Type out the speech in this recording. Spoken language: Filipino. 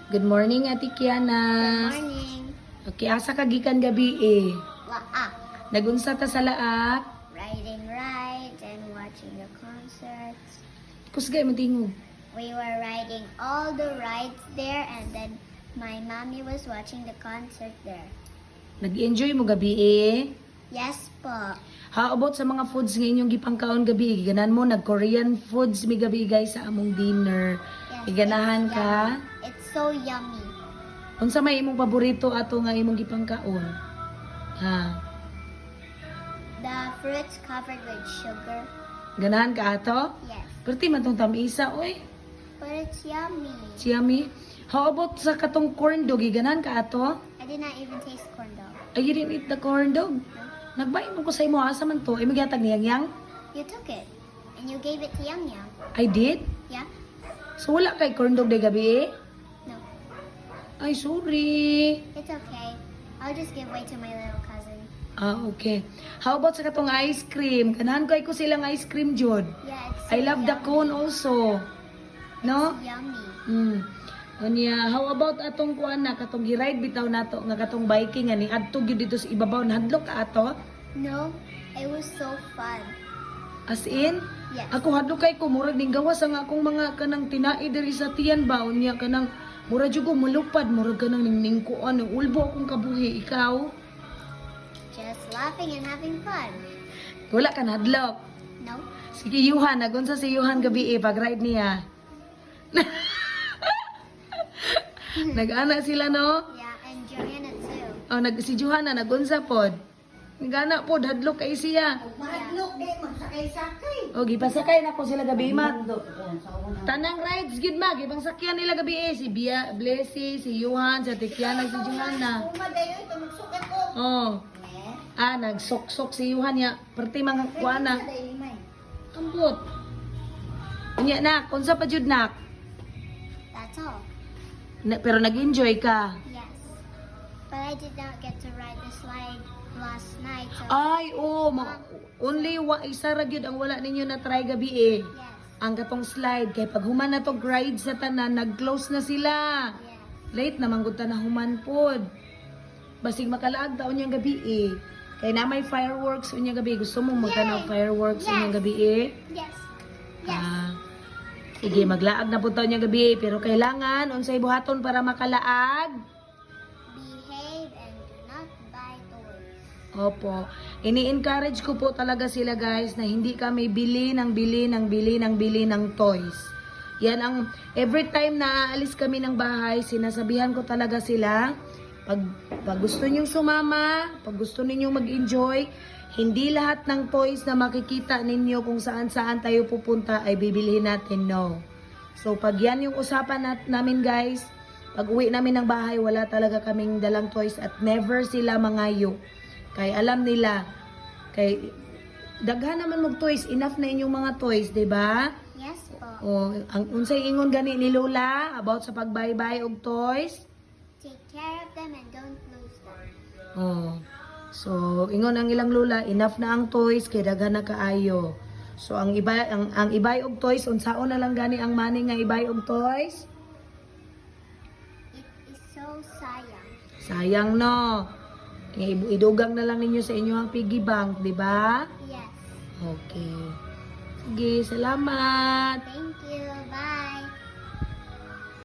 Good morning, Ate Kiana. Good morning. Okay, asa ka gikan gabi eh. Laak. Nagunsa ta sa laak. Riding rides and watching the concerts. Kusgay mo tingog. We were riding all the rides there and then my mommy was watching the concert there. Nag-enjoy mo gabi eh. Yes po. How about sa mga foods nga inyong gipangkaon gabi? Ganan mo, nag-Korean foods mi gabi guys sa among dinner. Yes, Iganahan it's ka? yummy. It's so yummy. Unsa may imong paborito ato nga imong gipangkaon? Ha? The fruits covered with sugar. Ganahan ka ato? Yes. Perti man tong tamisa, oy. But it's yummy. Siyami. How about sa katong corn dog? Ganahan ka ato? I did not even taste corn dog. Ay, you didn't eat the corn dog? Nagbayin mo ko sa imo, asa man to? Ay, magyatag ni Yang? You took it and you gave it to Yang Yang. I did? Yeah? So, wala kay corn dog day gabi eh? No. Ay, sorry. It's okay. I'll just give way to my little cousin. Ah, okay. How about sa katong ice cream? Ganahan ko ko silang ice cream, Jod. Yeah, it's so I love the yummy. cone also. No? Yummy. Hmm. Unya, how about atong kuan na katong gi-ride bitaw nato nga katong biking ani adto gyud dito sa ibabaw nahadlok ka ato? No, it was so fun. As in, Yes. ako hadlok kay ko murag ning gawas ang akong mga kanang tinai diri sa tiyan ba unya kanang murag jud ko mulupad murag kanang ningning kuan ulbo akong kabuhi ikaw. Just laughing and having fun. Wala ka nahadlok. No? Sige Yuhan, nagunsa si Yuhan gabi pag ride niya. Nag-ana sila no? Yeah, and Joanna too. Oh, si Johanna nagunsa pod. Nagana pod hadlok kay siya. Mahadlok eh, magsakay-sakay. O gipasakay na ko sila gabi mat. Tanang rides gid mag ibang sakyan nila gabi si Bia, Blessy, si Johan, si Tikiana, si Johanna. Umadayo ito, magsukat ko. Oh. Nagsok-sok si Johan ya. Perti mga kuana. Ambot. Unya nak, unsa pa jud nak? That's all. Pero nag-enjoy ka. Yes. But I did not get to ride the slide last night, so Ay, only isa ra gyud ang wala ninyo na try gabi eh. yes. Ang katong slide kay pag human na tong ride sa tanan nag-close na sila. Yes. Late naman gud ta na human pod. Basig makalaag taon yung gabi eh. Kay na may fireworks unya gabi. Gusto mo magtanaw Yay! fireworks Yes! unya gabi eh? Yes. Yes. Sige, maglaag na po taon yung gabi. Pero kailangan, unsay buhaton para makalaag? Behave and do not buy toys. Opo. Ini-encourage ko po talaga sila guys na hindi kami bili ng toys. Yan ang every time na aalis kami ng bahay, sinasabihan ko talaga sila pag gusto niyo sumama, pag gusto niyo mag-enjoy, hindi lahat ng toys na makikita ninyo kung saan-saan tayo pupunta ay bibilihin natin, no. So pag yan yung usapan namin guys, pag uwi namin ng bahay, wala talaga kaming dalang toys at never sila mangayo. Kay alam nila, kay daghan naman mag toys, enough na inyong mga toys, 'di ba? Yes po. O ang unsay ingon gani ni Lola about sa pagbaybay og toys? Take care of them and don't lose them. Oh. So ingon ang ilang Lola, enough na ang toys kay daghan na kaayo. So ang ibay og toys unsaon na lang gani ang money nga ibay og toys? It is so sayang. Sayang no. Idugang na lang ninyo sa inyong piggy bank, di ba? Yes. Okay. Sige, salamat. Thank you. Bye.